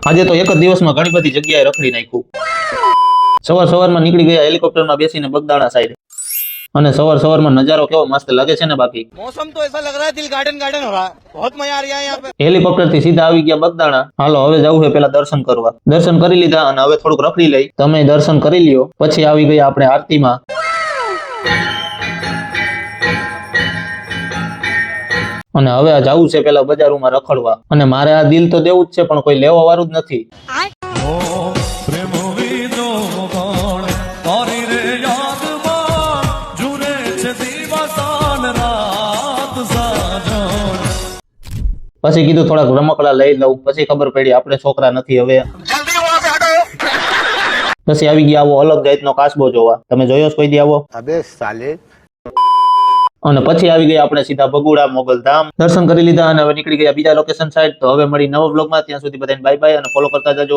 આજે તો એક જ દિવસમાં ઘણી બધી જગ્યાએ રખડી નાખ્યું. સવારમાં નીકળી ગયા હેલિકોપ્ટરમાં બેસીને બગદાણા સાઈડ. અને સવારમાં નજારો કેવો મસ્ત લાગે છે ને. બાકી मौसम तो ऐसा लग रहा है दिल गार्डन गार्डन हो रहा है, बहुत मजा आ रहा है यहाँ पे. હેલિકોપ્ટર થી સીધા આવી ગયા બગદાણા. હાલો હવે જવું છે પેલા દર્શન કરવા. દર્શન કરી લીધા અને હવે થોડુંક રખડી લઈ. તમે દર્શન કરી લ્યો. પછી આવી ગયા આપણે આરતીમાં. અને હવે આ જવું છે પેલા બજારોમાં રખડવા. અને મારે આ દિલ તો દેવું જ છે પણ કોઈ લેવા વાળું જ નથી. પછી કીધું થોડાક રમકડા લઈ લઉં. પછી ખબર પડી આપણે છોકરા નથી હવે. પછી આવી ગયા આવો અલગ જાતનો કાચબો જોવા. તમે જોયો કોઈ દી આવો? अबे साले. અને પછી આવી ગયા આપણે સીધા બગુડા મોગલધામ. દર્શન કરી લીધા અને હવે નીકળી ગયા બીજા લોકેશન સાઈડ. તો હવે મળી નવો બ્લોગમાં. ત્યાં સુધી બધાને બાય બાય અને ફોલો કરતા જજો.